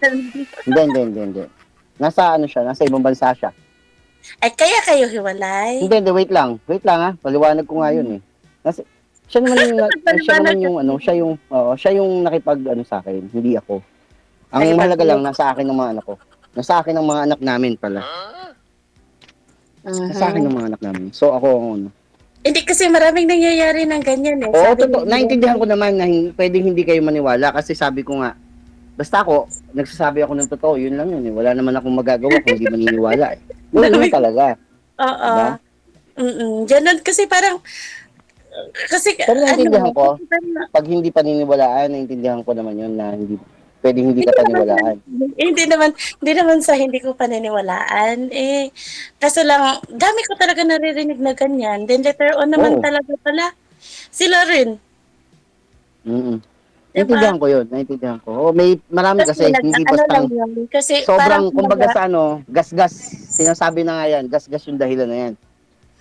Hindi. Nasa ano siya, nasa ibang bansa siya. Ay, kaya kayo hiwalay? Hindi, wait lang. Wait lang ha. Paliwanag ko nga yun eh. Nasa, siya naman Paliwanag yung ano, kasi. siya yung nakipag ano sa akin, hindi ako. Ang mahalaga lang Nakipag-love. nasa akin ng mga anak ko. Nasa akin ng mga anak namin pala. Nasa akin Mhm. ng mga anak namin. So ako ang ano. Hindi kasi maraming nangyayari ng ganyan eh. Oo, Sabi totoo. ni Naintindihan ko Hiwalay. naman na pwedeng hindi kayo maniwala kasi sabi ko nga, basta ako, nagsasabi ako ng totoo, yun lang yun eh. Wala naman akong magagawa kung hindi maniniwala eh. Yun Dami lang ko. talaga. Oo. Diba? Ganun kasi parang, kasi Pero naintindihan ano, ko, kasi parang, pag hindi paniniwalaan, naintindihan ko naman yun na pwedeng hindi ka hindi naman, paniwalaan. hindi naman sa hindi ko paniniwalaan. Eh, kaso lang, dami ko talaga naririnig na ganyan. Then later on naman Oo. talaga pala, sila rin. Mm. Diba? Naintindihan ko. Oo, marami Kasi kasi, hindi nag-ano lang bastang yun. Kasi parang sobrang, kumbaga kumbaga, sa ano, gasgas. Sinasabi na nga yan, gasgas yung dahilan na yan.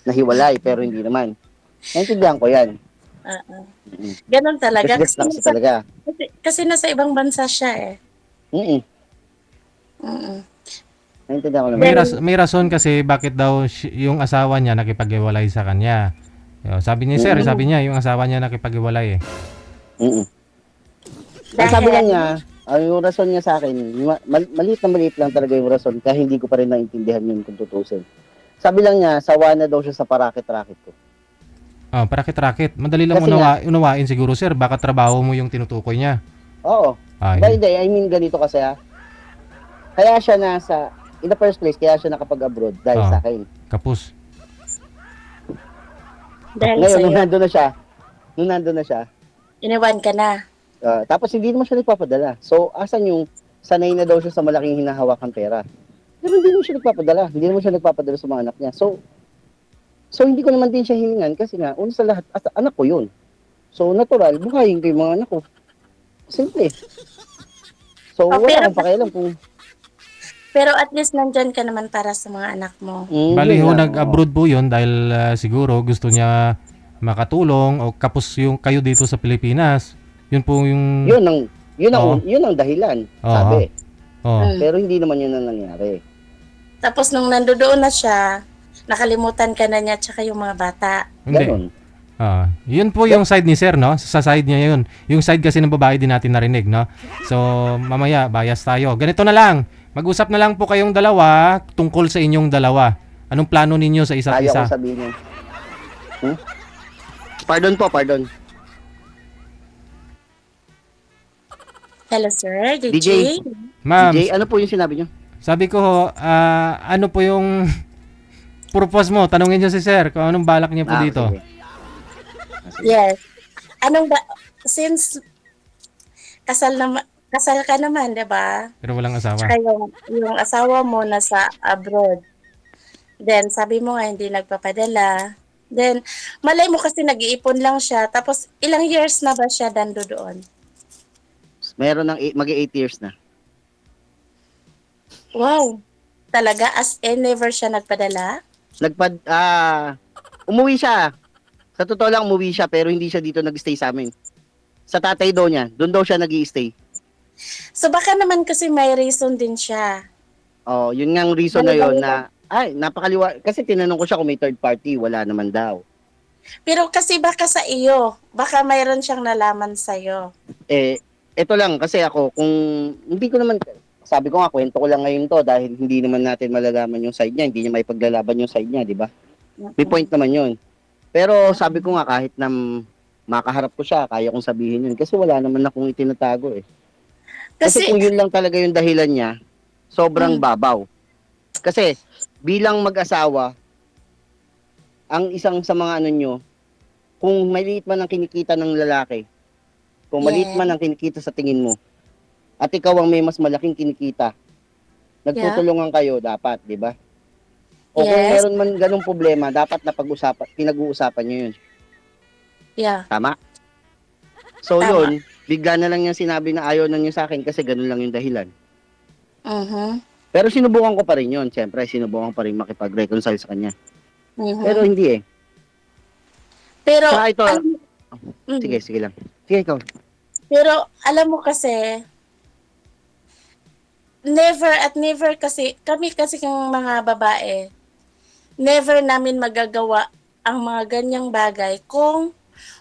Nahiwalay, pero hindi naman. Naintindihan ko yan. uh, Mm. ganun talaga. Gasgas lang kasi talaga. Kasi nasa ibang bansa siya eh. Mm. Mm. Naintindihan ko naman May, yun. Then, may rason kasi bakit daw yung asawa niya nakipag-iwalay sa kanya. Sabi ni sir, Mm. sabi niya yung asawa niya nakipag-iwalay eh. Mm. Ang sabi lang dahil, niya, yung rason niya sa akin, maliit lang talaga yung rason, kaya hindi ko pa rin naintindihan yun kung tutusin. Sabi lang niya, sawa na daw siya sa parakit-rakit ko. Parakit-rakit. Madali lang Kasi nga, unawain siguro sir, baka trabaho mo yung tinutukoy niya. oo. Ay, Hindi, I mean ganito kasi ha. Kaya siya in the first place, kaya siya nakapag-abroad dahil oh, sa akin. kapus. dahil Ngayon, sa'yo, nung nandun na siya, iniwan ka na. tapos hindi naman siya nagpapadala. So, asan yung sanay na daw siya sa malaking hinahawakan pera? Pero hindi naman siya nagpapadala. Hindi naman siya nagpapadala sa mga anak niya. So hindi ko naman din siya hiningan kasi nga, una sa lahat, anak ko yun. So, natural, buhayin ko yung mga anak ko. Simple. So, Oh, wala akong pakialam kung, pero at least nandyan ka naman para sa mga anak mo. Bali yun ho, lang, oo. nag-abroad po yun dahil siguro gusto niya makatulong o kapos yung kayo dito sa Pilipinas. Yun po yung... Yun ang, Oo, yun ang dahilan, oo, sabi. oo. Mm. Pero hindi naman yun ang nangyari. Tapos nung nandoon na siya, nakalimutan ka na niya tsaka yung mga bata. Hindi. Ganon. Yun po yung side ni sir, no? Sa side niya yun. Yung side kasi ng babae din natin narinig, no? So, mamaya, bias tayo. Ganito na lang. Mag-usap na lang po kayong dalawa tungkol sa inyong dalawa. Anong plano ninyo sa isa't Ayaw isa? kong sabihin yun. Hmm? Pardon po, pardon. Hello sir, DJ, DJ. Ma'am, DJ, ano po yung sinabi niyo? sabi ko, ano po yung purpose mo? Tanungin niyo si sir kung anong balak niya po dito. Sige. Sige. Yes. Anong ba, since kasal ka naman, 'di ba? Pero walang asawa. Tsaka yung asawa mo nasa abroad. Then sabi mo nga hindi nagpapadala. Then malay mo kasi nag-iipon lang siya. Tapos ilang years na ba siya dando doon? Meron ng mag-8 years na. Wow. Talaga as in never siya nagpadala? Umuwi siya. Sa totoo lang, umuwi siya pero hindi siya dito nag-stay sa amin. Sa tatay daw niya, doon daw siya nag-i-stay. So baka naman kasi may reason din siya. Oh, yun nga ang reason na yun Bali-balikan. na, napakaliwa. Kasi tinanong ko siya kung may third party, wala naman daw. Pero kasi baka sa iyo, baka mayroon siyang nalaman sa iyo. Ito lang, kasi ako, kung, hindi ko naman, sabi ko nga, kwento ko lang ngayon to dahil hindi naman natin malalaman yung side niya, hindi niya may paglalaban yung side niya, di ba? May point naman yun. Pero sabi ko nga, kahit na makaharap ko siya, kaya kong sabihin yun. Kasi wala naman akong itinatago eh. Kasi Kasi kung yun lang talaga yung dahilan niya, sobrang mm, babaw. Kasi bilang mag-asawa, ang isang sa mga ano nyo, kung maliit man ang kinikita ng lalaki, kung maliit yeah, man ang kinikita sa tingin mo, at ikaw ang may mas malaking kinikita, yeah, nagtutulungan kayo dapat, di ba? O kung yes, meron man ganung problema, dapat na pinag-uusapan nyo yun. yeah, Tama? So tama. yun, bigla na lang niya sinabi na ayaw na niya sa akin kasi ganun lang yung dahilan. Mhm. Pero sinubukan ko pa rin yun. Siyempre, sinubukan ko pa rin makipag-reconcile sa kanya. Pero Mhm. hindi eh. Pero Tsaka ito, alam sige lang. Sige ikaw. pero alam mo kasi never at never kasi, kami kasi ng mga babae, never namin magagawa ang mga ganyang bagay kung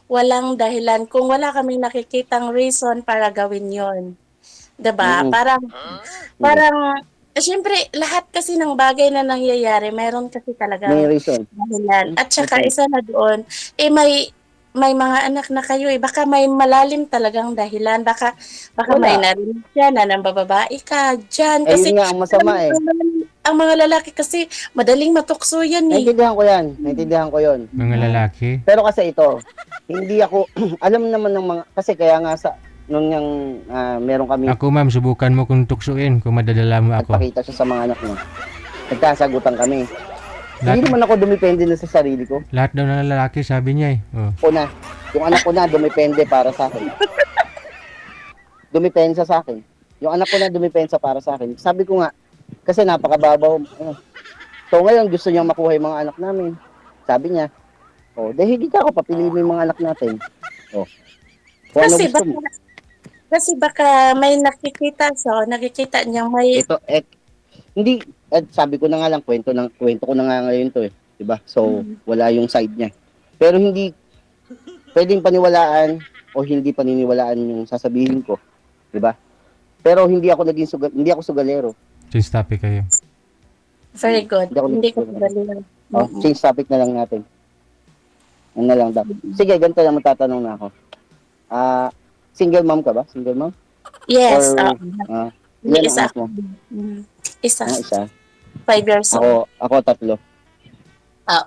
walang dahilan, kung wala kaming nakikitang reason para gawin yon, 'di ba? Mm. Parang Hindi. parang siyempre lahat kasi ng bagay na nangyayari meron kasi May talagang reason. dahilan. At May saka point. isa na doon, may mga anak na kayo, eh, baka may malalim talagang dahilan, baka may Wala. narinig siya na nambababae ka diyan Eh, kasi yun nga ang alam masama mo eh. ang mga lalaki kasi madaling matukso yan, eh. Naintindihan ko yan. Naintindihan ko yun. Mga lalaki. Pero kasi ito, hindi ako, alam naman ng mga, kasi kaya nga sa, nung yung, meron kami, Ako ma'am, subukan mo kung tuksuin kung madadala mo ako. nagpakita siya sa mga anak niya. Nagkasagutan kami. Lahat, Hindi naman ako dumipende na sa sarili ko. lahat daw ng lalaki sabi niya eh. Oh. Ako na, yung anak ko na, dumipende para sa akin. Dumipensa sa akin. Yung anak ko na dumipensa para sa akin. Sabi ko nga, kasi napakababaw. So ngayon, gusto niyang makuha yung mga anak namin. Sabi niya, dahil hindi ka ako, papiliin mo yung mga anak natin. Kung ano Kasi gusto mo. baka may nakikita niya may Ito, hindi, sabi ko na nga lang, kwento ko na nga ngayon to eh. Diba? So, wala yung side niya. Pero hindi, pwedeng paniwalaan o hindi paniniwalaan yung sasabihin ko. Diba? Pero hindi ako hindi ako sugalero. Change topic kayo. very good. Hindi ako Hindi ko nagsusugal. galing. Change topic na lang natin. Ano na lang daw. Sige, ganito lang, magtatanong na ako. Single mom ka ba? Single mom? Yes, Or, may ilan ang isa anak mo? Mm, isa. Isa. 5 years old. Ako 3.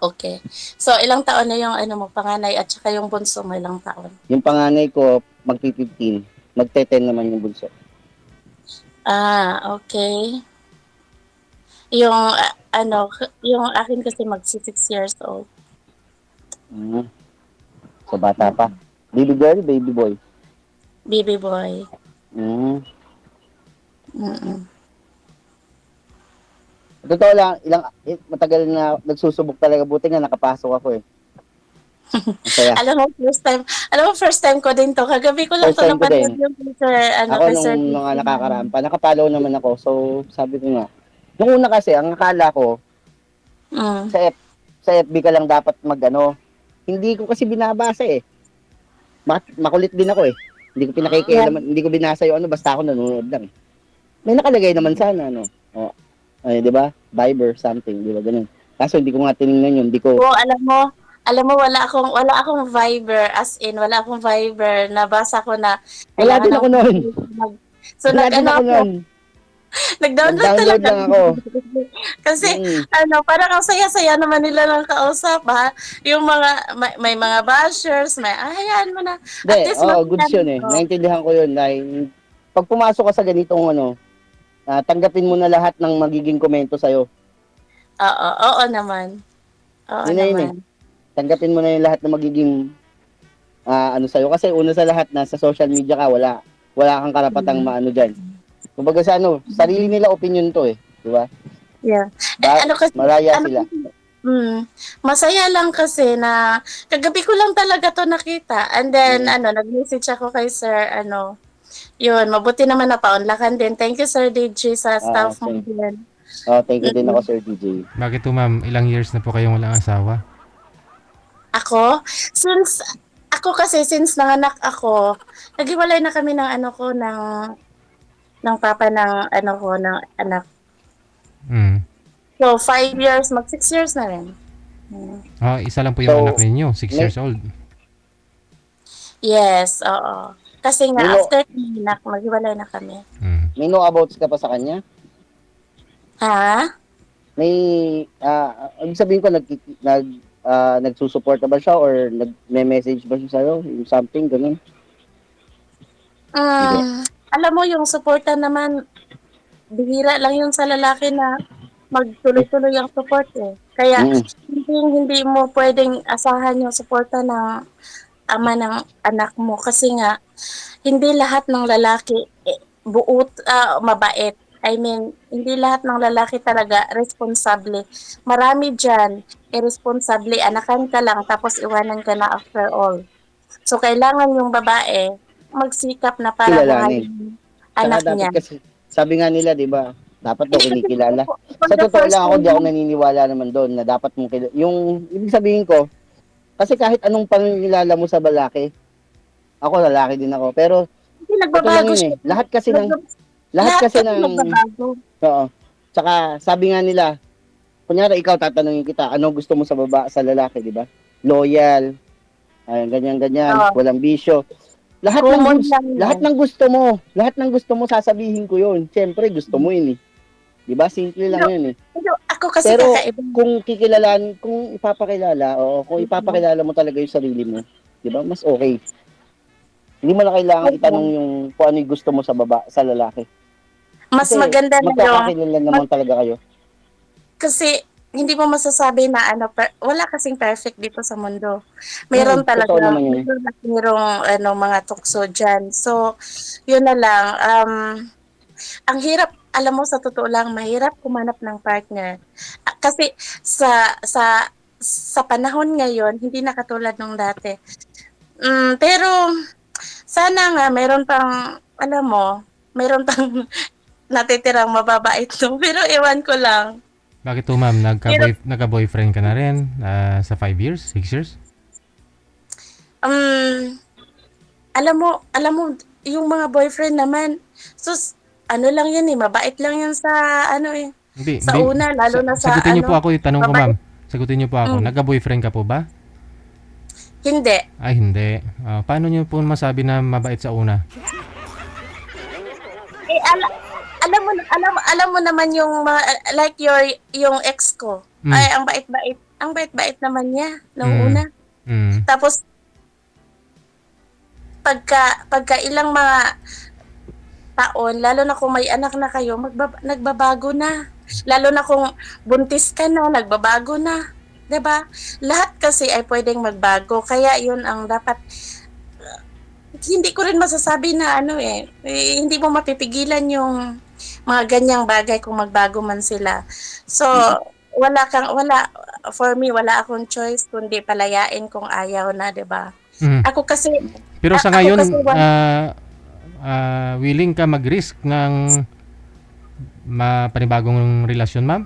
Okay. So, ilang taon na yung mo, panganay at saka yung bunso mo, ilang taon? Yung panganay ko, magpi-15. Magte-10 naman yung bunso. Okay. Yung, yung akin kasi magsi 6 years old. So, bata pa. Baby girl, baby boy? Baby boy. Mm. Mm-mm. Totoo lang, matagal na nagsusubok talaga. Buti nga nakapasok ako eh. Masaya. Alam mo, first time ko din to. Kagabi ko lang First to time ko napanood din. yung Sir, Ako kay Sir nung mga Dixon. nakakaraan pa, nakapollow naman ako. So, sabi ko nga, nung una kasi, ang akala ko, Mm. sa FB ka lang dapat magano. Hindi ko kasi binabasa eh. Makulit din ako eh. Hindi ko pinakikialaman, hindi ko binasa yung basta ako nanonood lang eh. May nakalagay naman sana, Ay, di ba? Viber, something, di ba? Ganun. Kaso hindi ko nga tinignan yun, hindi ko, Oo, alam mo wala akong Viber, as in wala akong Viber. Nabasa ko na wala kailangan din ako noon. So Wala din ako noon. nag-download Nag-download talaga. lang ako. Kasi Mm. parang ang saya-saya naman nila ng kausap, ha. Yung mga may mga bashers, hayaan mo na. At Hindi, least goods yun eh. Naintindihan ko yun dahil pag pumasok ka sa ganitong tanggapin mo na lahat ng magiging komento sa'yo. Oo naman. Oo Yun na yun eh. naman. Tanggapin mo na yung lahat ng magiging sa'yo. Kasi una sa lahat, nasa social media ka, wala kang karapatang maano dyan. Kumbaga sarili nila opinion to eh. Di ba? Yeah. Kasi, Malaya sila. masaya lang kasi na kagabi ko lang talaga to nakita. And then, nag-message ako kay Sir, yun, mabuti naman na paunlakan din. Thank you, Sir DJ, sa staff mo din. Thank you din ako, Sir DJ. Bakit po ma'am, ilang years na po kayong walang asawa? Ako, since nanganak ako, naghiwalay na kami ng ng papa ng ng anak. Mm. So, 5 years, mag 6 years na rin. Isa lang po yung So, anak ninyo, 6 years old. Yes, oo. Kasi nga, after nanganak, maghiwalay na kami. May know abouts ka pa sa kanya? Ha? May, ibig sabihin ko, nagsusuporta ba siya or nag-message ba siya sa'yo? Yung something, ganun. Alam mo, yung suporta naman, bihira lang yun sa lalaki na magtuloy-tuloy ang support eh. Kaya, hindi mo pwedeng asahan yung suporta ng ama ng anak mo kasi nga, hindi lahat ng lalaki mabait. I mean, hindi lahat ng lalaki talaga responsable. Marami dyan, irresponsable, anakan ka lang, tapos iwanan ka na after all. So, kailangan yung babae magsikap na para Kilalanin. mahalin Saka anak dapat niya. kasi, Sabi nga nila, di ba, dapat daw kinikilala. For Sa the totoo first lang ako, time di ako mo, naniniwala naman doon na dapat mong yung ibig sabihin ko, kasi kahit anong pangingilala mo sa lalaki, ako lalaki din ako, pero hindi ito lang nagbabago yun eh. siya. Lahat Lahat kasi kasi ng, nagbabago. oo. Tsaka sabi nga nila, kunyari ikaw tatanungin kita, ano gusto mo sa lalaki, di ba? Loyal, ay, ganyan, Oh, walang bisyo. common lang Lahat yan. ng gusto mo sasabihin ko 'yun. Siyempre gusto mo 'yun eh. 'Di ba? Simple lang Pero, 'yun eh. pero ako kasi Pero kakaiba. kung ipapakilala, o kung ipapakilala mo talaga 'yung sarili mo, 'di ba? Mas okay. Hindi mo na kailangan itanong Oo. yung kung ano 'yung gusto mo sa lalaki. Mas Kasi maganda na yung, magkakakilala naman talaga kayo. kasi hindi mo masasabi na ano, wala kasing perfect dito sa mundo. Meron Totoo talaga, naman 'yun. merong ano, mga tukso dyan. So, yun na lang. Ang hirap, alam mo, sa totoo lang, mahirap kumanap ng partner. Kasi sa panahon ngayon, hindi na katulad nung dati. Pero, sana nga, meron pang, alam mo, meron pang natitirang mababait, no? Pero ewan ko lang. Bakit to, ma'am? Pero, Nagka-boyfriend ka na rin sa 5 years, 6 years? um, alam mo, yung mga boyfriend naman, sus, ano lang yan eh, mabait lang yan sa, ano eh, Hindi, sa hindi. una, lalo na sa, Sagutin niyo po ano, ako yung tanong ko, ma'am. mabait. Sagutin niyo po ako. Mm, Nagka-boyfriend ka po ba? hindi. Ay, hindi. Paano niyo po masabi na mabait sa una? Eh, alam mo naman yung mga, like yung ex ko. Mm. Ay, ang bait-bait naman niya nung Mm. una. Mm. Tapos pagka ilang mga taon, lalo na kung may anak na kayo, nagbabago na. Lalo na kung buntis ka na, nagbabago na. 'Di ba? Lahat kasi ay pwedeng magbago. Kaya 'yun ang dapat, hindi ko rin masasabi na ano hindi mo mapipigilan yung mga ganyang bagay kung magbago man sila. So, wala, for me, wala akong choice kundi palayain kung ayaw na, 'di ba? Mm. Ako kasi, Pero sa ako kasi ngayon, willing ka mag-risk ng panibagong relasyon, ma'am?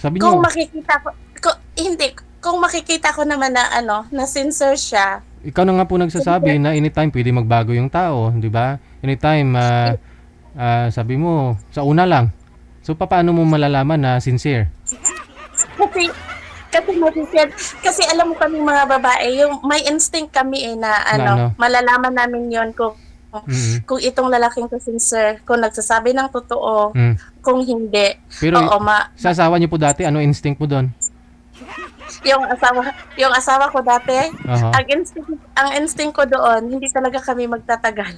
Sabi kung niyo, makikita ko, hindi, kung makikita ko naman na ano, na sincere siya, ikaw na nga po nagsasabi na anytime pwede magbago yung tao, di ba? Anytime, sabi mo, sa una lang. So, paano mo malalaman na sincere? kasi masisyan, kasi alam mo kami mga babae, yung may instinct kami na Na ano? malalaman namin yon Mm. kung itong lalaking to sincere, kung nagsasabi ng totoo, Mm. kung hindi. Pero Oo, sa asawa niyo po dati, ano instinct mo doon? yung asawa ko dati, Aha. ang instinct ko doon, hindi talaga kami magtatagal.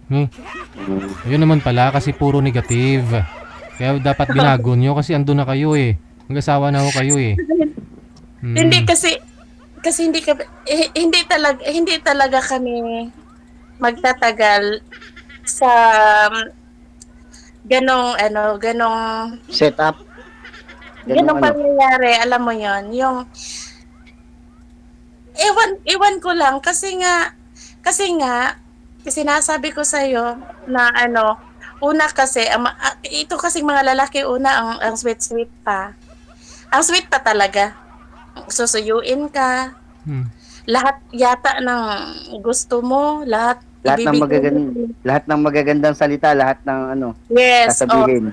Hmm. Yun naman pala kasi puro negative. Kaya dapat binago nyo kasi andun na kayo eh. Mag-asawa na ho kayo eh. Hindi Mm. kasi hindi talaga kami magtatagal sa ganong Set up. ganong Ano. pangyayari, alam mo yon, yung ewan ko lang kasi sinasabi ko sa iyo na una kasi ito kasi mga lalaki una ang sweet pa. Ang sweet pa talaga. Susuyuin ka, Hmm. lahat yata ng gusto mo, lahat ibibigay mo. Lahat ng magagandang salita, lahat ng Yes, sasabihin.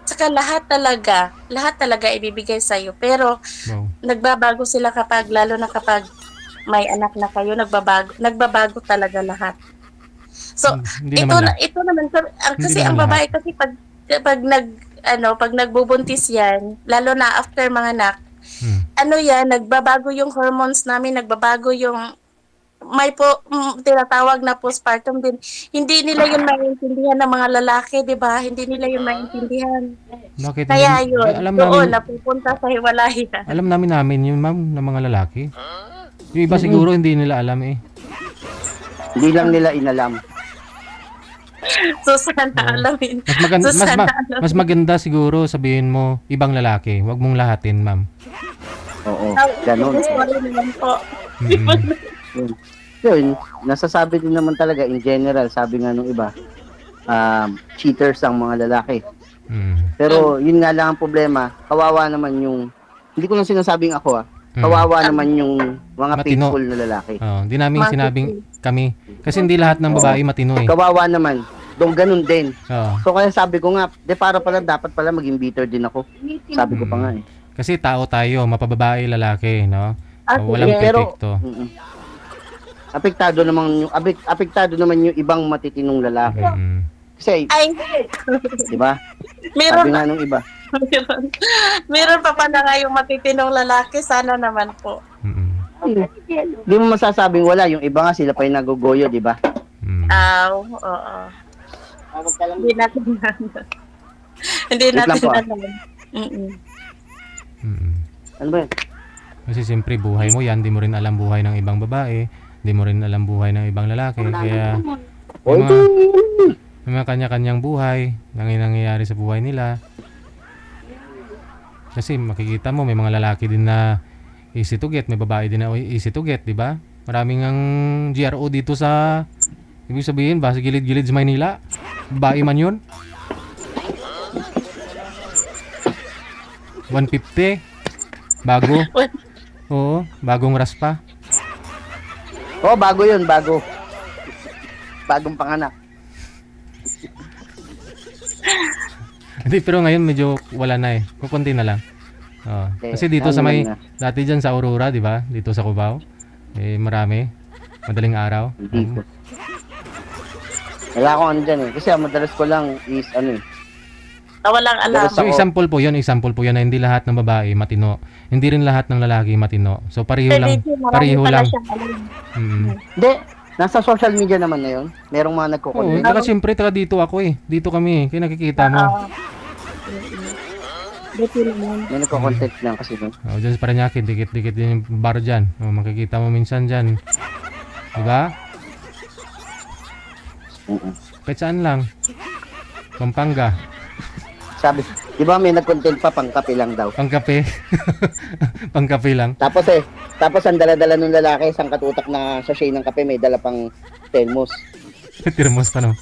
saka lahat talaga ibibigay sa iyo. Pero Wow. nagbabago sila lalo na kapag may anak na kayo, nagbabago talaga lahat. So, Hindi naman na. ito naman Hindi kasi naman ang lahat. babae kasi pag nagbubuntis yan, lalo na after mga anak, Hmm. nagbabago yung hormones namin, nagbabago yung tinatawag na postpartum din. Hindi nila yun maintindihan ng mga lalaki, 'di ba? Hindi nila yun maintindihan. Bakit hindi? Kaya yun, Alam namin, doon napupunta sa hiwalayan. alam namin yun ma'am ng mga lalaki. Yung iba siguro hindi nila alam eh. Hindi lang nila inalam. So sana Oo. alamin. Mas maganda, So sana alamin. mas maganda siguro sabihin mo ibang lalaki, wag mong lahatin, ma'am. Oo, ganun. Sorry naman po. Mm. Yun, nasasabi din naman talaga in general, sabi nga nung iba, cheaters ang mga lalaki. Mm. Pero yun nga lang ang problema, kawawa naman yung, hindi ko lang sinasabing ako kawawa naman yung mga Matino. faithful na lalaki. Hindi namin Monkey sinabing face. kami. Kasi hindi lahat ng babae matino eh. Kawawa naman, doon ganun din. Oo. So kaya sabi ko nga, para pala dapat pala maging bitter din ako. Sabi ko pa nga eh. Kasi tao tayo, mapababae, lalaki, no? Ah, Walang sige. perfecto. Apektado naman yung ibang matitinong lalaki. Mm. Kasi, Ay, di ba? meron Sabi nga nung iba. meron. Meron pa pala nga yung matitinong lalaki. Sana naman po. Mm. Di mo masasabing wala. Yung iba nga sila pa yung nagugoyo, di ba? Mm. Oo. Hindi natin Hindi Wait lang natin po, alam. Mm-mm. Mm. Ano ba yun? Kasi siyempre buhay mo yan, di mo rin alam buhay ng ibang babae, di mo rin alam buhay ng ibang lalaki, kaya may mga kanya-kanyang buhay nang nangyayari sa buhay nila. Kasi makikita mo may mga lalaki din na easy to get, may babae din na easy to get, di ba? Maraming ang GRO dito sa, ibig sabihin ba, sa gilid-gilid sa Maynila, babae man yun. 150 bago. Oo, bagong raspa. Bago yun, bago. Bagong panganak. Hindi, pero ngayon medyo wala na eh. Kukunti na lang. Oo. Kasi dito sa may, dati dyan sa Aurora, di ba? Dito sa Cubao. Marami. Madaling araw. Hindi ko. Wala akong ano dyan eh. Kasi ang madalas ko lang is Walang alam. So example po yun na hindi lahat ng babae matino. Hindi rin lahat ng lalaki matino. So pareho lang. Pareho lang. Hindi. Nasa social media naman na yun. Merong mga Oo, nagko-content. taga siyempre taga dito ako eh. Dito kami, kaya nakikita mo. May nagko-content lang kasi doon. Diyan sa Parañaque, dikit-dikit din yung bar dyan. Makikita mo minsan dyan. Diba? Kahit saan lang. Pampanga. Sabi, di ba may nag-content pa pang kape lang daw. Pangkape. Pangkape lang. Tapos ang dala-dala ng lalaki, isang katutak na sachet ng kape, may dala pang thermos. Tirmos pa no.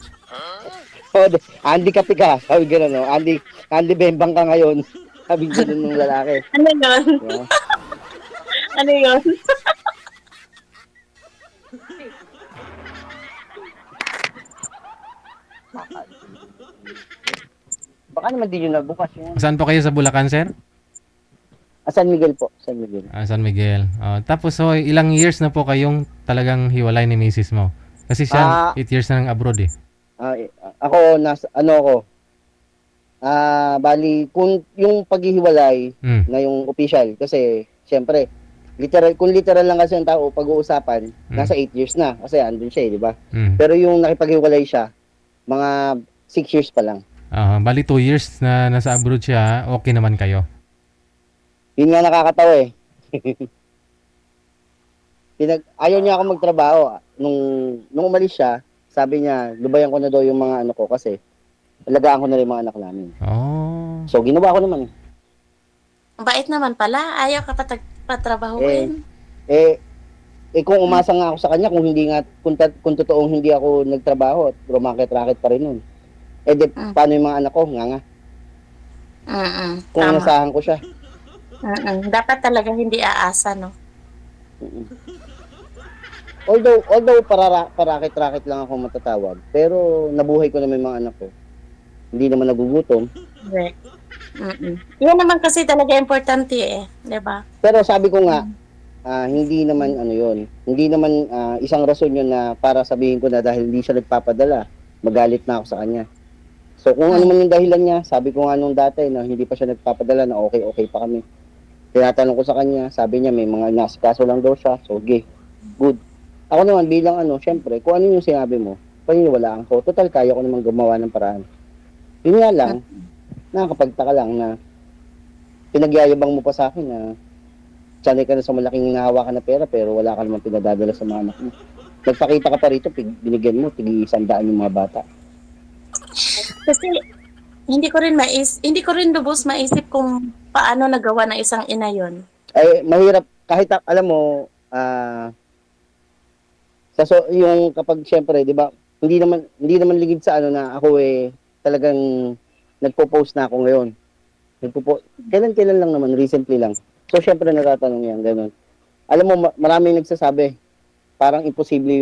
Andy kape ka. Sabi gano'n, no? Andy bembang ka ngayon. Sabi gano'n ng lalaki. Ano yun? Yeah. Ano yun? Baka naman di nyo nabukas yun. Saan po kayo sa Bulacan, sir? San Miguel po. San Miguel. San Miguel. Tapos so ilang years na po kayong talagang hiwalay ni misis mo? Kasi siya 8 years na ng abroad eh. Ako, bali, kung yung paghihiwalay na yung official, kasi, syempre, kung literal lang kasi ang tao, pag-uusapan, nasa 8 years na, kasi andun siya di ba? Pero yung nakipaghiwalay siya, mga 6 years pa lang. Bali 2 years na nasa abroad siya, okay naman kayo? Yun nga nakakatawa eh. Ayaw niya ako magtrabaho. Nung umalis siya, sabi niya, lubayan ko na daw yung mga ano ko kasi alagaan ko na rin yung mga anak namin. Oh. So, ginawa ko naman. Bait naman pala. Ayaw ka patrabahuin. Kung umasa nga ako sa kanya, kung totoong hindi ako nagtrabaho at rumakit-rakit pa rin nun. Paano yung mga anak ko? Nga. Kung Tama. nasahan ko siya. Dapat talaga hindi aasa, no? Although parakit-rakit lang ako matatawag, pero nabuhay ko naman yung mga anak ko. Hindi naman nagugutom. Correct. Yan naman kasi talaga importante eh, 'di ba? Pero sabi ko nga, hindi naman hindi naman isang rason yun na para sabihin ko na dahil hindi siya nagpapadala, magalit na ako sa kanya. So kung ano man yung dahilan niya, sabi ko nga nung dati na hindi pa siya nagpapadala, na okay pa kami. Tinatanong ko sa kanya, sabi niya may mga nasikaso lang daw siya, so good. Ako naman bilang syempre, kung ano yung sinabi mo, paniniwalaan ko. Total, kaya ko naman gumawa ng paraan. Yun nga lang, nakakapagtaka lang na pinagyayabang mo pa sa akin na sanay ka na sa malaking hinahawakan na pera pero wala ka naman pinadadala sa mga anak mo. Nagpakita ka pa rito, binigyan mo, tig-100 yung mga bata. Kasi hindi ko rin lubos maisip kung paano nagawa ng isang ina yon. Mahirap, kahit alam mo, yung kapag syempre, di ba, hindi naman ligid sa ano na ako talagang nagpo-post na ako ngayon. Kailan lang naman, recently lang. So syempre natatanong yan, ganun. Alam mo, maraming nagsasabi, parang imposible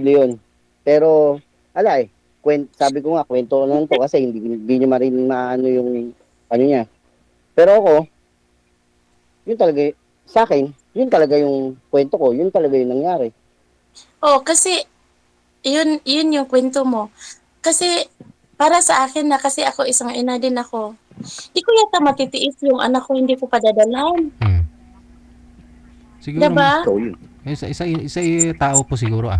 yun. Pero, ala sabi ko nga, kwento lang to kasi hindi niya marin maano yung, ano niya. Pero ako, yun talaga, sa akin, yun talaga yung kwento ko, yun talaga yung nangyari. Oh, kasi yun yung kwento mo. Kasi para sa akin na kasi ako isang ina din ako. Di ko yata matitiis yung anak ko hindi ko padadalhan. Hmm. Siguro, 'Di ba? So, yun. isa tao po siguro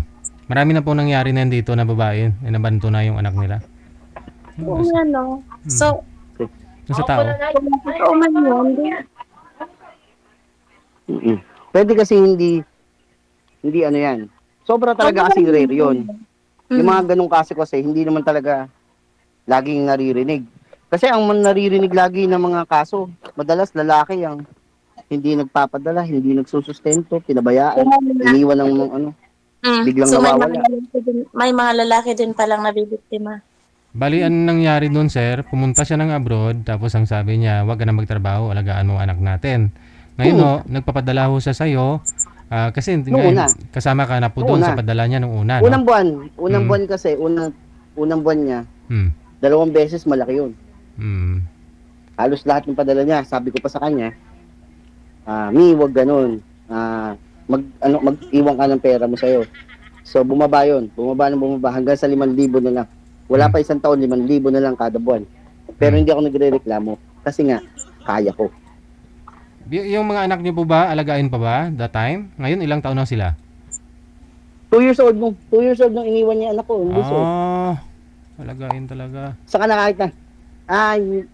Marami na po nangyari na dito na babae, nabanto na yung anak nila. Oo nga, no. So, Sa tao. kung totoo man yun, di, Mm-mm. Pwede kasi hindi ano yan. Sobra talaga kasi rare yun. Yung mga ganong kasi hindi naman talaga laging naririnig. Kasi ang naririnig lagi ng mga kaso, madalas lalaki ang hindi nagpapadala, hindi nagsusustento, pinabayaan, iniwan ng ano, biglang So nawawala. may mga lalaki din palang nabibiktima. Bali, ang nangyari doon, sir, pumunta siya ng abroad, tapos ang sabi niya, wag ka na magtrabaho, alagaan mo ang anak natin. Ngayon, nagpapadala ho siya sa'yo, kasi Nung una. kasama ka na po Nung doon una. sa padala niya nung una, no? Unang buwan kasi, unang buwan niya, Hmm. 2 beses malaki yun. Hmm. Halos lahat ng padala niya, sabi ko pa sa kanya, Mi, wag ganun. Mag-iwan ka ng pera mo sa'yo. So, bumaba yun. Bumaba hanggang sa 5,000 na lang. Wala pa isang taon, 5,000 na lang kada buwan. Pero hindi ako nagre-reklamo. Kasi nga, kaya ko. Yung mga anak niyo po ba, alagain pa ba that time? Ngayon, ilang taon na sila? 2 years old nung 2 years old niya anak ko. Hindi so. Alagain talaga. Saka na kahit na.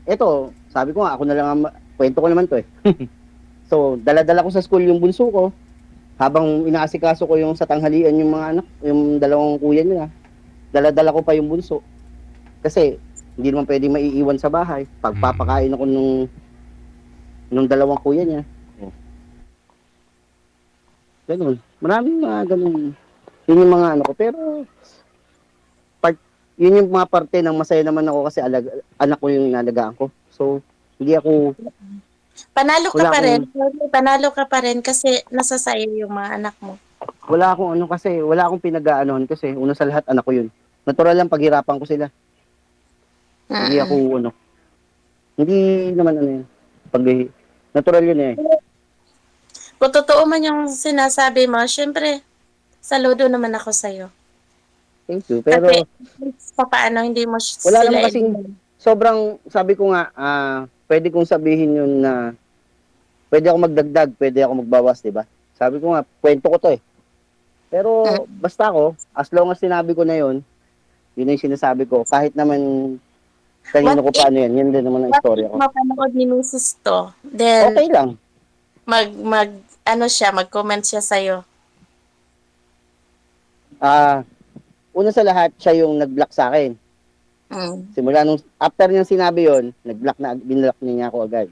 Eto, sabi ko nga, ako na lang, kwento ko naman to eh. So, dala-dala ko sa school yung bunso ko. Habang inaasikaso ko yung sa tanghalian yung mga anak, yung 2 kuya nila. Dala-dala ko pa yung bunso. Kasi, hindi naman pwede maiiwan sa bahay. Pagpapakain ako nung 2 kuya niya. Ganun. Maraming mga ganun. Yun yung mga ano ko. Pero, yun yung mga parte ng masaya naman ako kasi anak ko yung inalagaan ko. So, hindi ako, Panalo ka Wala pa rin. akong- Panalo ka pa rin kasi nasa sayo yung mga anak mo. wala akong pinag-aanohan kasi una sa lahat anak ko yun. Natural lang paghirapan ko sila. Hindi ako hindi naman ano yun. Natural yun eh. Kung totoo man yung sinasabi mo, syempre, saludo naman ako sa'yo. Thank you. Pero Kasi, papaano hindi mo wala sila naman kasing sobrang, sabi ko nga, pwede kong sabihin yun na pwede ako magdagdag, pwede ako magbawas, di ba? Sabi ko nga, kwento ko to eh. Pero basta ako, as long as sinabi ko na yun na yung sinasabi ko. Kahit naman kanino ko paano yan, yun din naman ang istorya ko. mapanood ni Mrs. to, then Okay lang. mag-comment siya sa'yo. Una sa lahat, siya yung nag-block sa akin. Simula after niyang sinabi yon, binlock niya ako agad.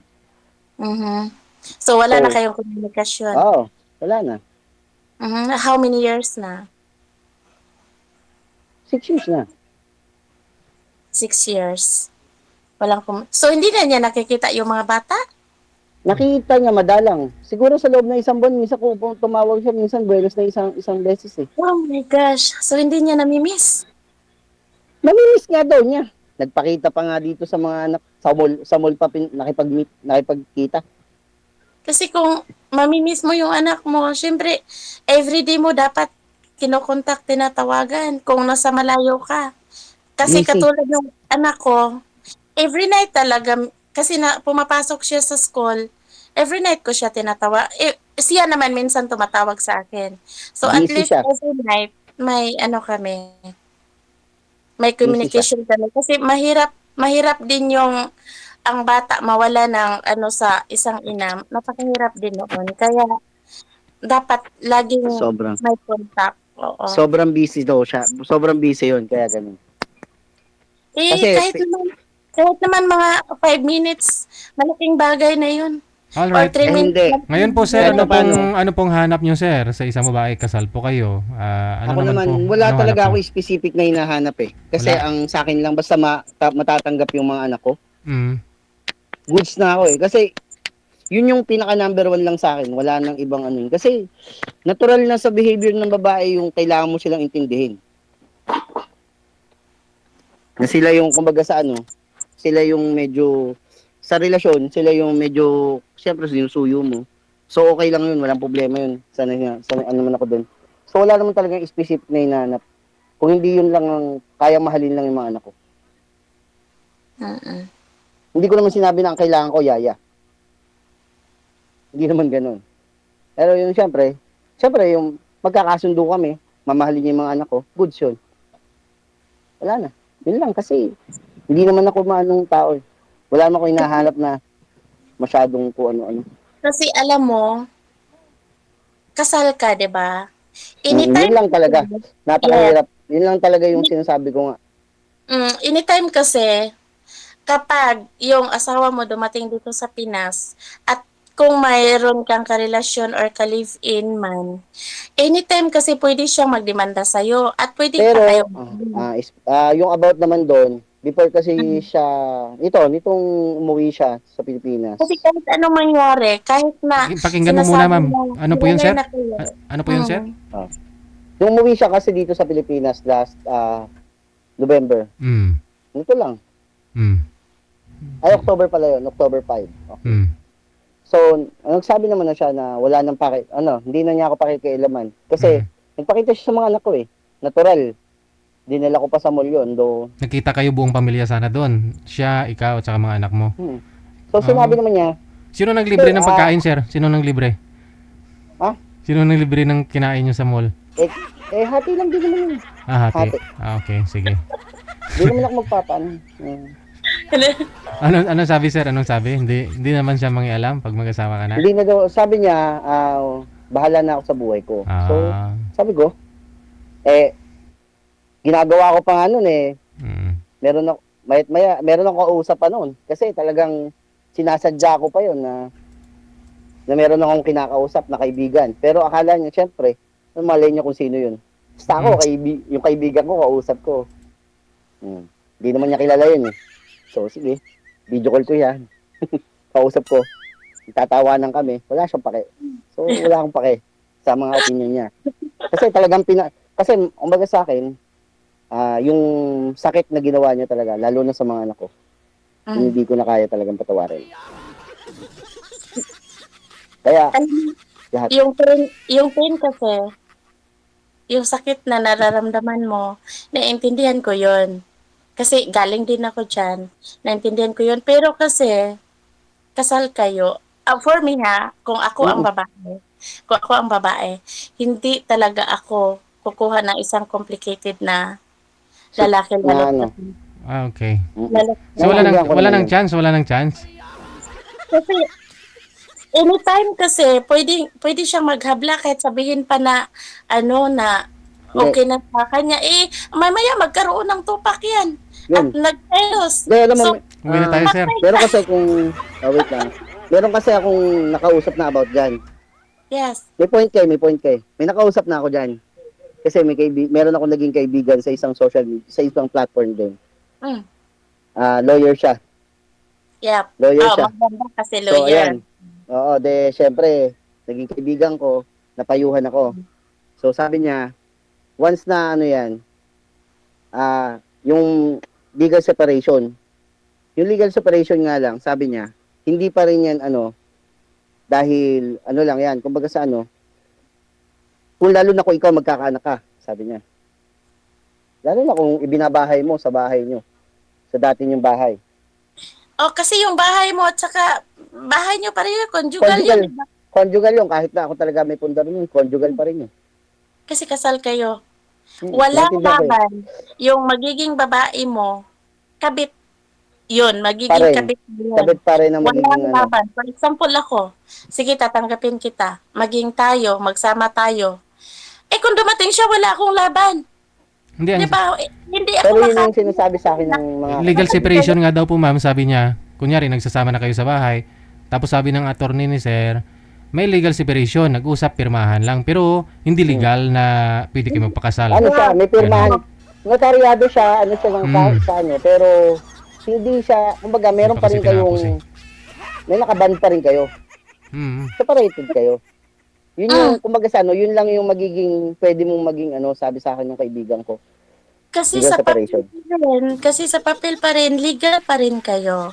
So, wala na kayong komunikasyon? Oo, wala na. How many years na? 6 years na. 6 years. So, hindi na niya nakikita yung mga bata? Nakita niya madalang. Siguro sa loob ng isang buwan, minsan kung tumawag siya, minsan buenos na isang beses eh. Oh my gosh. So, hindi niya namimiss? Namimiss nga daw niya. Nagpakita pa nga dito sa mga anak, sa mall pa nakipagkita. Kasi kung mamimiss mo yung anak mo, syempre, everyday mo dapat kinokontak, tinatawagan kung nasa malayo ka. Kasi Busy. katulad ng anak ko, every night talaga, kasi pumapasok siya sa school, every night ko siya tinatawa. Siya naman minsan tumatawag sa akin. So at Busy least siya. every night, may communication kami. Kasi mahirap din yung ang bata mawala ng sa isang ina. Napakahirap din noon. Kaya dapat laging Sobrang. may contact. Oo. Sobrang busy daw siya. Sobrang busy yun, kaya ganun. Kasi, kahit naman mga 5 minutes, malaking bagay na yun. Or Alright. 3 minutes. hindi. Ngayon po sir, Kahit ano pong hanap nyo sir sa isang babae, kasal po kayo? Ano Ako naman, po? wala Anong talaga hanap ako nyo? specific na hinahanap eh. Kasi Wala. ang sa akin lang, basta matatanggap yung mga anak ko, Mm. goods na ako eh. Kasi yun yung pinaka number one lang sa akin. Wala nang ibang ano yun. Kasi natural na sa behavior ng babae yung kailangan mo silang intindihin. Na sila yung, kumbaga sa ano, sila yung medyo, sa relasyon, sila yung medyo, siyempre sinusuyo mo. So okay lang yun, walang problema yun. Sana ano man ako dun. So wala naman talagang specific na hinahanap. Kung hindi yun lang ang kaya mahalin lang yung mga anak ko. Mm-mm. Hindi ko naman sinabi na ang kailangan ko, yaya. Hindi naman ganun. Pero yun, syempre yung magkakasundo kami, mamahalin niya yung mga anak ko, goods yun. Wala na. Yun lang, kasi hindi naman ako maanong tao eh. Wala naman ako hinahanap na masyadong kung ano-ano. Kasi alam mo, kasal ka, 'di ba? Yun lang talaga. Yes. Napakahirap. Yun lang talaga yung sinasabi ko nga. Anytime kasi kapag yung asawa mo dumating dito sa Pinas at kung mayroon kang karelasyon or ka-live-in man, anytime kasi pwede siyang magdemanda sa'yo at pwede pa kayo. Pero, yung about naman doon, before kasi Mm. siya, nitong umuwi siya sa Pilipinas. Kasi kahit anong mangyari, kahit na Pakinggan mo muna ma'am. mo, Ano po yun hiwalay sir? na kayo. Ano po yun sir? Yung umuwi siya kasi dito sa Pilipinas last November. Mm. Ito lang. Mm. Ay, October pala yun. October 5. Okay. Mm. So, nagsabi naman na siya na wala nang hindi na niya ako pakikialaman. Kasi, nagpakita siya sa mga anak ko eh. Natural. Dinala ko pa sa mall yun, though. Nakita kayo buong pamilya sana doon. Siya, ikaw, at saka mga anak mo. So, sinabi naman niya, Sino naglibre Sir, ng pagkain, sir? Sino naglibre? Ha? Sino naglibre ng kinain nyo sa mall? hati lang din naman yun. Hati. Hati. Okay, sige. Hindi naman ako magpapaano. Ano sabi, sir? Anong sabi? Hindi naman siya mangialam pag mag-asawa ka na? Hindi na daw, sabi niya, bahala na ako sa buhay ko. So, Ah, sabi ko, ginagawa ko pa nga nun eh. Meron ako, meron akong kausap pa noon. Kasi talagang sinasadya ko pa yon na meron akong kinakausap na kaibigan. Pero akala niya, syempre, malay niya kung sino yun. Basta ako, yung kaibigan ko, kausap ko. Hindi naman niya kilala yun eh. So, sige, video call ko yan. Kausap ko. Tatawanan kami. Wala siyang pake. So, wala akong pake sa mga opinion niya. Kasi talagang kasi, umaga sa akin, yung sakit na ginawa niya talaga, lalo na sa mga anak ko, hindi ko na kaya talagang patawarin. Kaya, lahat. Yung pain kasi, yung sakit na nararamdaman mo, naiintindihan ko yon. Kasi galing din ako dyan, naiintindihan ko yon. Pero kasi, kasal kayo, for me ha, kung ako ang babae, hindi talaga ako kukuha ng isang complicated na lalaki Na ano? okay. lalaki. So, wala Naiintindihan ko nang naman chance? Kasi anytime kasi pwede siyang maghabla kahit sabihin pa na na okay na sa kanya mamaya magkaroon ng tupak yan at Yun. nagselos. Hindi, alam mo, Uwi na tayo, sir. meron kasi wait lang. Meron kasi akong nakausap na about dyan. Yes. May point kay. May nakausap na ako dyan. Kasi meron akong naging kaibigan sa isang sa isang platform din. Lawyer siya. Yep. Lawyer siya. Maganda kasi So, lawyer. ayan. Oo, syempre, naging kaibigan ko, napayuhan ako. So, sabi niya, once na yung legal separation, nga lang, sabi niya, hindi pa rin yan, dahil, lang yan, kumbaga sa kung lalo na kung ikaw magkakaanak ka, sabi niya. Lalo na kung ibinabahay mo sa bahay nyo, sa dati nyong bahay. Kasi yung bahay mo at saka bahay niyo pa rin yun, conjugal yun. Diba? Conjugal yun, kahit na ako talaga may pundar yun, conjugal pa rin yun. Kasi kasal kayo. Walang naintindihan ko yun. laban. Yung magiging babae mo, kabit yun, magiging Pa rin. kabit yun. Kabit pa rin ang magiging Walang laban. For example ako, sige tatanggapin kita, maging tayo, magsama tayo. Kung dumating siya, wala akong laban. Hindi, Di ba? Hindi ako Pero yun yung sinasabi sa akin ng mga... legal separation nga daw po, ma'am, sabi niya. Kunyari, nagsasama na kayo sa bahay. Tapos sabi ng attorney ni sir, may legal separation, nag-usap, pirmahan lang. Pero hindi legal na pwede kayo magpakasal. Ano siya, may pirmahan. Notaryado siya, ano siya ng Mm. sa ano, pero hindi siya, kumbaga, meron pa Kasi rin tinapos kayong, may nakaban pa rin kayo. Mm. Separated kayo. Yun yung, kumbaga sa ano, yun lang yung magiging, pwede mong maging ano, sabi sa akin ng kaibigan ko. Kasi Legal sa papel separation. pa rin, legal pa rin kayo.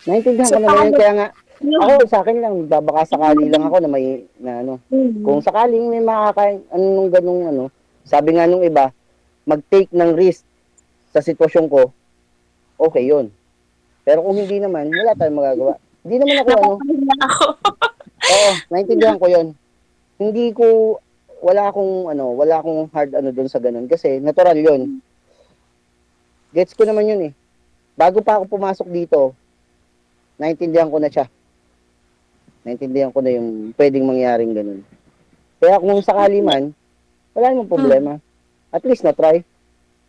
Naintindihan So, ko naman yun, paano kaya nga, yung, ako sa akin lang, baka sakali lang ako na may, na ano, kung sakaling may makakain, ano nung ganung ano, sabi nga nung iba, mag-take ng risk sa sitwasyon ko, okay yun. Pero kung hindi naman, wala tayong magagawa. Hindi naman ako ano, napapahinga ako. oo, naintindihan ko yun. Hindi ko, wala akong hard ano doon sa ganun. Kasi natural yun. Gets ko naman yun eh. Bago pa ako pumasok dito, naintindihan ko na siya. Naintindihan ko na yung pwedeng mangyaring ganun. Kaya kung sakali man, wala namang problema. At least na-try.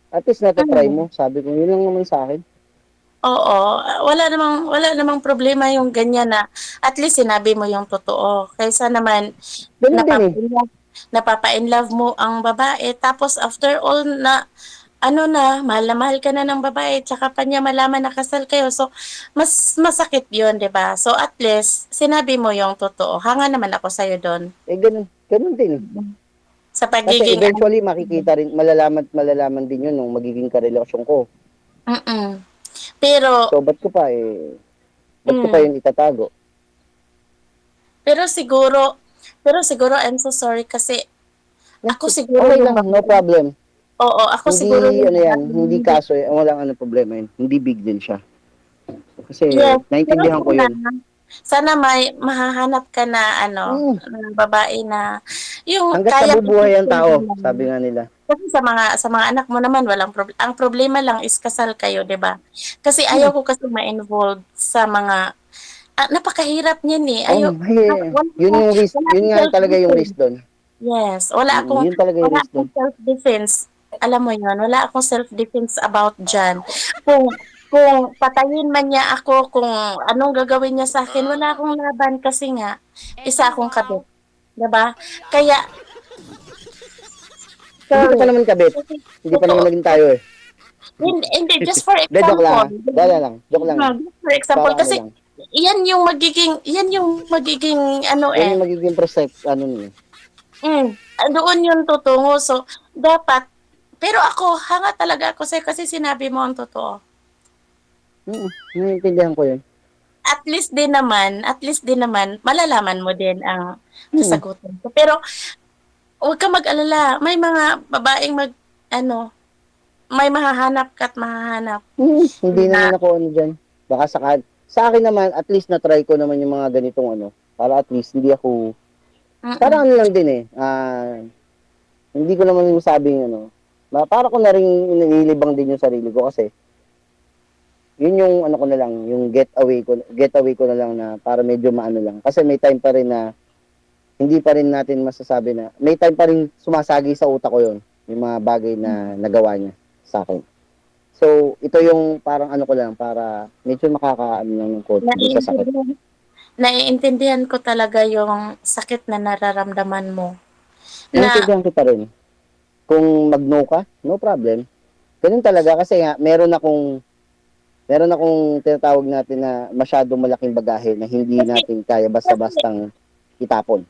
At least na-try mo. Sabi ko, yun lang naman sa akin. Oo, wala namang problema yung ganyan na at least sinabi mo yung totoo. Kaysa naman Ganun din eh. napapa-inlove mo ang babae tapos after all na ano na mahal ka na ng babae tsaka pa niya malaman na kasal kayo. So mas masakit 'yun, 'di ba? So at least sinabi mo yung totoo. Hanga naman ako sa doon. Ganun. Ganun din eh. Sa Kasi pagiging eventually makikita rin, malalaman din yun nung magiging karelasyon ko. Mm. Pero So, ba't ko pa yun itatago? pero siguro I'm so sorry kasi ako siguro Okay yung lang, no problem. Oo, ako siguro Hindi, yung ano yan, hindi kaso, walang ano problema yun. Hindi big deal siya. Kasi, Yes, pero naintindihan ko yun. sana may mahahanap ka na na babae na yung Hanggat kaya nabubuhay ang tao, naman. sabi nga nila. Kasi sa mga anak mo naman walang ang problema lang is kasal kayo, 'di ba? Kasi ayaw ko kasi ma-involved sa mga napakahirap niyan eh. Ayaw Yun yung risk, wala yun akong nga talaga yung self-defense. risk doon. Yes, wala akong Yun talaga yung wala risk akong doon. self-defense. Alam mo 'yon, wala akong self-defense about diyan. Kung patayin man niya ako, kung anong gagawin niya sa akin, wala akong laban kasi nga isa akong kabit, 'di ba? Kaya Hindi ka pa sorry. naman kabit. Kasi Hindi pa naman totoo. naging tayo eh. Hindi, just for De, joke lang example. ah. Dala lang. Joke lang yan. Just for example Para ano kasi lang. yan yung magiging ano Yan yung magiging ano niyo. doon yun tutungo. So, dapat, pero ako, hanga talaga ako sa'yo kasi sinabi mo ang totoo. Naiintindihan ko yun. At least din naman, malalaman mo din ang kasagutan ko. Pero, huwag ka mag-alala. May mga babaeng may mahahanap ka at mahahanap. Hindi Na, naman ako ano dyan. Baka sa akin naman, at least na-try ko naman yung mga ganitong ano. Para at least hindi ako, parang ano lang din eh. Hindi ko naman masabing ano. Para ko na rin inilibang din yung sarili ko kasi yun yung ano ko na lang, yung getaway ko na lang na para medyo maano lang. Kasi may time pa rin na hindi pa rin natin masasabi na, may time pa rin sumasagi sa utak ko yun, yung mga bagay na nagawa niya sa akin. So, ito yung parang ano ko lang, para medyo makakaano lang ng konti sa sakit. naiintindihan ko talaga yung sakit na nararamdaman mo. Na, Naintindihan kita rin. Kung mag-no ka, no problem. Ganun talaga kasi nga, meron akong tinatawag natin na masyadong malaking bagahe na hindi natin kaya basta-bastang itapon.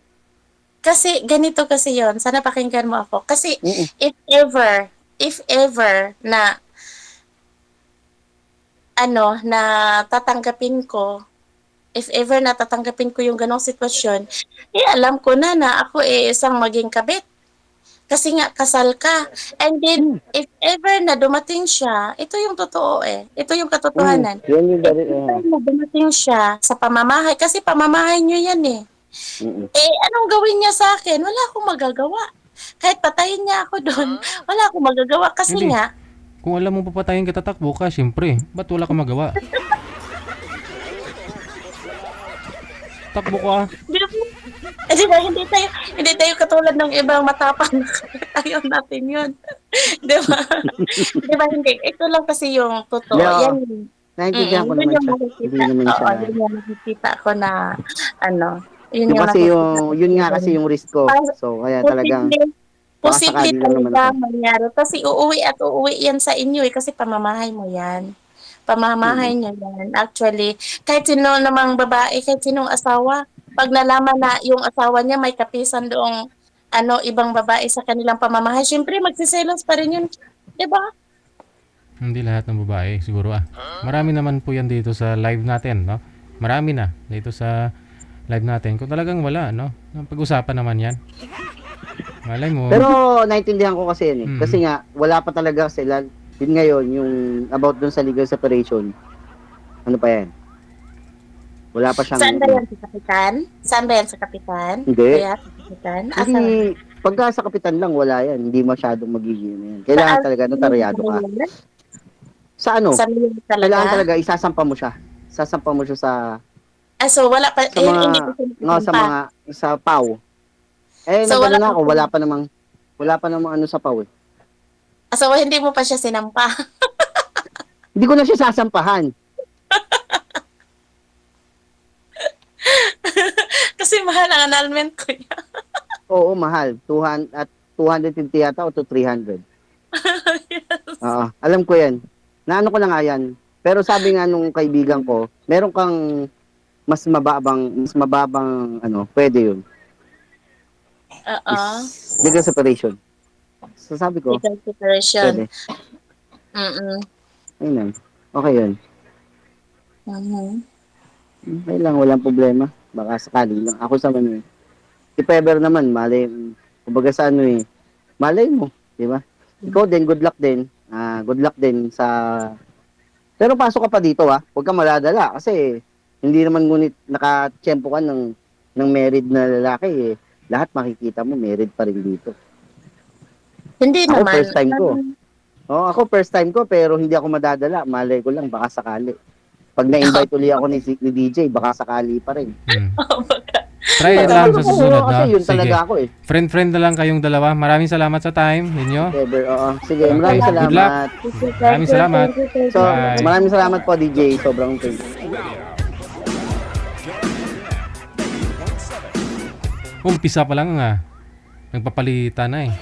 kasi ganito kasi yon, sana pakinggan mo ako. Kasi Mm-mm. if ever na na tatanggapin ko, if ever na tatanggapin ko yung ganong sitwasyon, alam ko na ako isang maging kabit. Kasi nga kasal ka. And then if ever na dumating siya, ito yung totoo eh. Ito yung katotohanan. Yun yung If ever na dumating siya sa pamamahay, kasi pamamahay niyo yan eh. Anong gawin niya sa akin? Wala akong magagawa. Kahit patayin niya ako doon, wala akong magagawa kasi Hindi. nga, Kung alam mo papatayin kita, takbo ka, syempre. Ba't wala kang magawa? Takbo ka. di ba, hindi tayo katulad ng ibang matapang na ayaw natin yun. Di ba? Di ba, hindi. Ito lang kasi yung totoo. Yeah. Yan Naintindihan ko Yun naman yung siya. Hindi nakikita. naman Oo, siya. yun yung nakikita ko na, ano, yun Yung yung kasi nakikita ko. yun nga kasi yung risk ko. Pa- So, kaya talagang Posible, baka posible sakali lang naman talaga ako. mangyari. Kasi uuwi at uuwi yan sa inyo eh, kasi pamamahay mo yan. Pamamahay niyo yan. Actually, kahit sino namang babae, kahit sinong asawa, pag nalaman na yung asawa niya may kapisan doong ibang babae sa kanilang pamamahay, syempre magsiselos pa rin yun. 'Di ba? Hindi lahat ng babae, siguro Marami naman po yan dito sa live natin, no? Marami na dito sa live natin. Kung talagang wala, no? Pag-usapan naman yan. Malay mo. Pero naintindihan ko kasi yun eh. Mm. Kasi nga, wala pa talaga sila. Yun ngayon, yung about dun sa legal separation. Ano pa yan? Wala pa siyang... Saan ba yan sa kapitan? Saan ba yan sa kapitan? Hindi. Kaya sa kapitan? Asa? Hindi, pagka sa kapitan lang, wala yan. Hindi masyadong magiging ano yan. Kailangan talaga, notaryado ka. Sa ano? Sa mayor Kailangan talaga? talaga, isasampa mo siya. Sasampa mo siya sa... So wala pa, Sa mga... hindi ko sa mga... Sa PAW. Eh, So, nagano wala na pa ako, wala pa namang ano sa PAW eh. So hindi mo pa siya sinampa. Hindi ko na siya sasampahan. Kasi mahal ang annulment ko yan. Oo, mahal. 200 at 250 yata o to 300. Yes. Oo, alam ko 'yan. Naano ko na nga 'yan. Pero sabi nga nung kaibigan ko, meron kang mas mababang ano, pwede 'yun. Oo. Legal separation. So sabi ko, Legal separation. pwede. Ayun. Okay 'yun. Mhm. Okay lang, walang problema. Baka sakali lang. Ako sa man, if ever naman, malay, kumbaga sa ano eh, malay mo, di ba? Ikaw din, good luck din. Good luck din sa... Pero pasok ka pa dito huwag kang maladala kasi hindi naman ngunit nakatsyempo ka ng married na lalaki eh. Lahat makikita mo, married pa rin dito. Hindi Ako naman. first time ko. Ako first time ko pero hindi ako madadala. Malay ko lang, baka sakali. Pag na-invite uli ako ni DJ, baka sakali pa rin. Oh, baka. Try lang sa susunod, Kasi no? yun Sige. talaga ako eh. Friend-friend na lang kayong dalawa. Maraming salamat sa time ninyo. Ever, oo. Sige, Okay, maraming good luck. salamat. Maraming salamat. So, Bye. maraming salamat po DJ. Sobrang thank you. Umpisa pa lang nagpapalitan na eh.